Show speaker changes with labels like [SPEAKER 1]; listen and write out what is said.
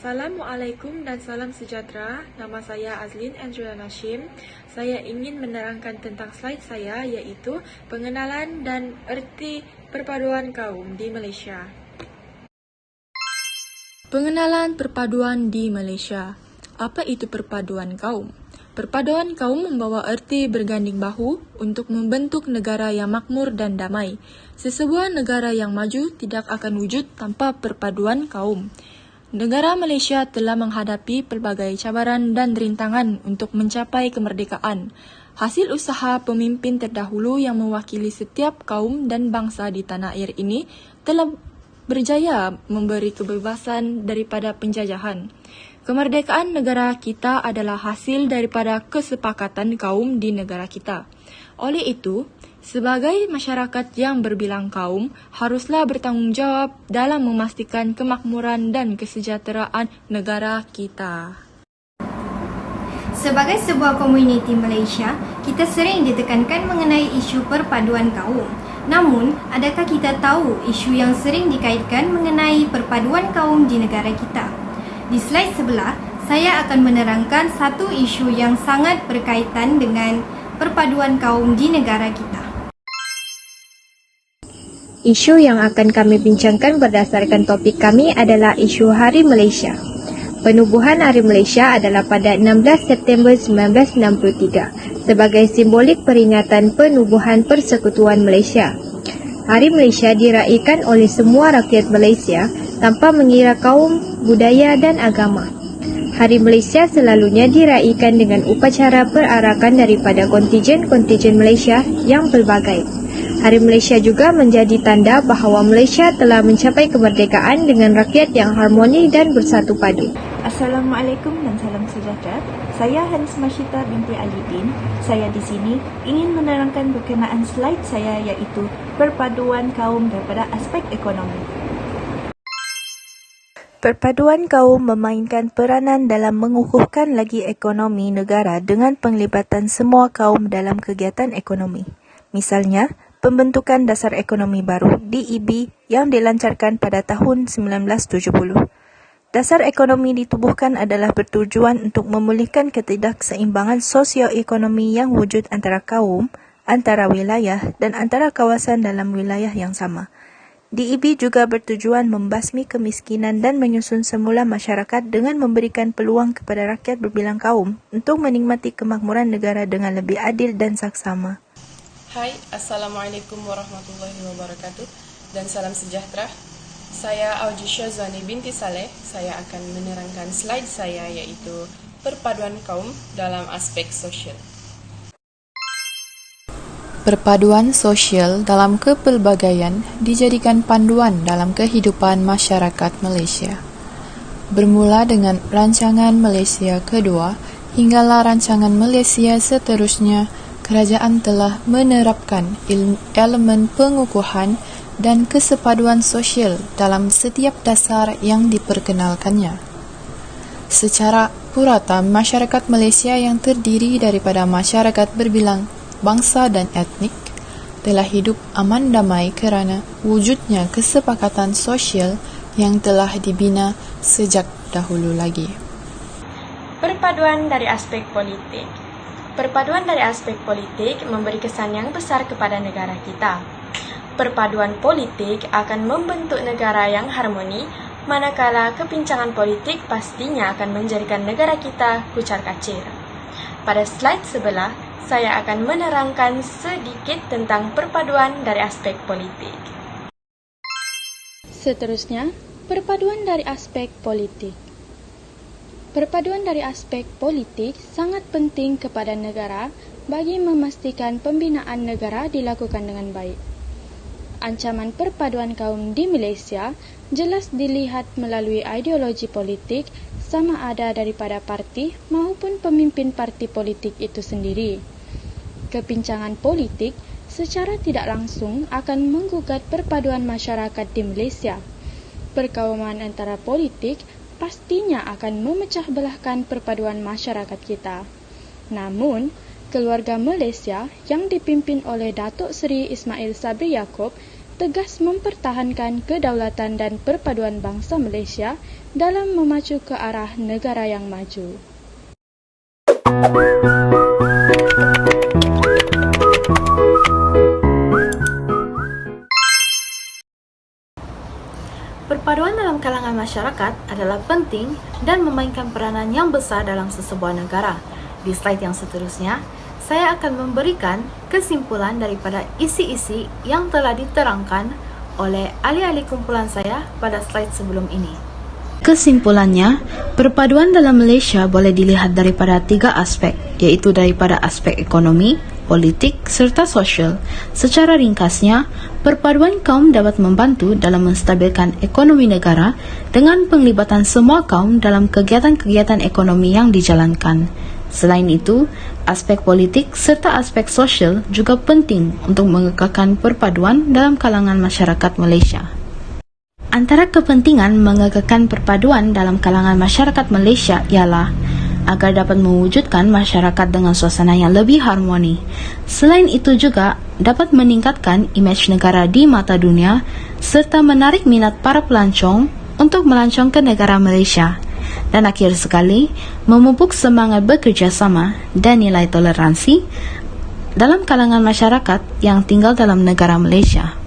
[SPEAKER 1] Assalamualaikum dan salam sejahtera. Nama saya Azlin Andrea Nashim. Saya ingin menerangkan tentang slide saya, iaitu pengenalan dan erti perpaduan kaum di Malaysia. Pengenalan perpaduan di Malaysia. Apa itu perpaduan kaum? Perpaduan kaum membawa erti berganding bahu untuk membentuk negara yang makmur dan damai. Sesebuah negara yang maju tidak akan wujud tanpa perpaduan kaum. Negara Malaysia telah menghadapi pelbagai cabaran dan rintangan untuk mencapai kemerdekaan. Hasil usaha pemimpin terdahulu yang mewakili setiap kaum dan bangsa di tanah air ini telah berjaya memberi kebebasan daripada penjajahan. Kemerdekaan negara kita adalah hasil daripada kesepakatan kaum di negara kita. Oleh itu, sebagai masyarakat yang berbilang kaum, haruslah bertanggungjawab dalam memastikan kemakmuran dan kesejahteraan negara kita.
[SPEAKER 2] Sebagai sebuah komuniti Malaysia, kita sering ditekankan mengenai isu perpaduan kaum. Namun, adakah kita tahu isu yang sering dikaitkan mengenai perpaduan kaum di negara kita? Di slide sebelah, saya akan menerangkan satu isu yang sangat berkaitan dengan perpaduan kaum di negara kita.
[SPEAKER 3] Isu yang akan kami bincangkan berdasarkan topik kami adalah isu Hari Malaysia. Penubuhan Hari Malaysia adalah pada 16 September 1963 sebagai simbolik peringatan penubuhan Persekutuan Malaysia. Hari Malaysia diraikan oleh semua rakyat Malaysia tanpa mengira kaum, budaya dan agama. Hari Malaysia selalunya diraikan dengan upacara perarakan daripada kontijen-kontijen Malaysia yang pelbagai. Hari Malaysia juga menjadi tanda bahawa Malaysia telah mencapai kemerdekaan dengan rakyat yang harmoni dan bersatu padu.
[SPEAKER 4] Assalamualaikum dan salam sejahtera. Saya Hans Masyita binti Ali bin. Saya di sini ingin menerangkan berkenaan slide saya, iaitu perpaduan kaum daripada aspek ekonomi. Perpaduan kaum memainkan peranan dalam mengukuhkan lagi ekonomi negara dengan penglibatan semua kaum dalam kegiatan ekonomi. Misalnya, pembentukan Dasar Ekonomi Baru (DEB) yang dilancarkan pada tahun 1970. Dasar ekonomi ditubuhkan adalah bertujuan untuk memulihkan ketidakseimbangan sosioekonomi yang wujud antara kaum, antara wilayah dan antara kawasan dalam wilayah yang sama. DEB juga bertujuan membasmi kemiskinan dan menyusun semula masyarakat dengan memberikan peluang kepada rakyat berbilang kaum untuk menikmati kemakmuran negara dengan lebih adil dan saksama.
[SPEAKER 5] Hai, Assalamualaikum warahmatullahi wabarakatuh dan salam sejahtera. Saya Aujisha Zani binti Saleh. Saya akan menerangkan slide saya, iaitu perpaduan kaum dalam aspek sosial.
[SPEAKER 6] Perpaduan sosial dalam kepelbagaian dijadikan panduan dalam kehidupan masyarakat Malaysia. Bermula dengan rancangan Malaysia kedua hinggalah rancangan Malaysia seterusnya, kerajaan telah menerapkan elemen pengukuhan dan kesepaduan sosial dalam setiap dasar yang diperkenalkannya. Secara purata, masyarakat Malaysia yang terdiri daripada masyarakat berbilang bangsa dan etnik telah hidup aman damai kerana wujudnya kesepakatan sosial yang telah dibina sejak dahulu lagi.
[SPEAKER 7] Perpaduan dari aspek politik. Perpaduan dari aspek politik memberi kesan yang besar kepada negara kita. Perpaduan politik akan membentuk negara yang harmoni, manakala kepincangan politik pastinya akan menjadikan negara kita kucar-kacir. Pada slide sebelah, saya akan menerangkan sedikit tentang perpaduan dari aspek politik.
[SPEAKER 8] Seterusnya, perpaduan dari aspek politik. Perpaduan dari aspek politik sangat penting kepada negara bagi memastikan pembinaan negara dilakukan dengan baik. ancaman perpaduan kaum di Malaysia jelas dilihat melalui ideologi politik sama ada daripada parti maupun pemimpin parti politik itu sendiri. Kepincangan politik secara tidak langsung akan menggugat perpaduan masyarakat di Malaysia. Perkauman antara politik pastinya akan memecah belahkan perpaduan masyarakat kita. Namun, keluarga Malaysia yang dipimpin oleh Datuk Seri Ismail Sabri Yaakob tegas mempertahankan kedaulatan dan perpaduan bangsa Malaysia dalam memacu ke arah negara yang maju.
[SPEAKER 9] Perpaduan dalam kalangan masyarakat adalah penting dan memainkan peranan yang besar dalam sesebuah negara. Di slide yang seterusnya, saya akan memberikan kesimpulan daripada isi-isi yang telah diterangkan oleh ahli-ahli kumpulan saya pada slide sebelum ini.
[SPEAKER 10] Kesimpulannya, perpaduan dalam Malaysia boleh dilihat daripada 3 aspek, iaitu daripada aspek ekonomi, politik serta sosial. Secara ringkasnya, perpaduan kaum dapat membantu dalam menstabilkan ekonomi negara dengan penglibatan semua kaum dalam kegiatan-kegiatan ekonomi yang dijalankan. Selain itu, aspek politik serta aspek sosial juga penting untuk mengekalkan perpaduan dalam kalangan masyarakat Malaysia. Antara kepentingan mengekalkan perpaduan dalam kalangan masyarakat Malaysia ialah agar dapat mewujudkan masyarakat dengan suasana yang lebih harmoni. Selain itu juga dapat meningkatkan imej negara di mata dunia serta menarik minat para pelancong untuk melancong ke negara Malaysia. Dan akhir sekali, memupuk semangat bekerjasama dan nilai toleransi dalam kalangan masyarakat yang tinggal dalam negara Malaysia.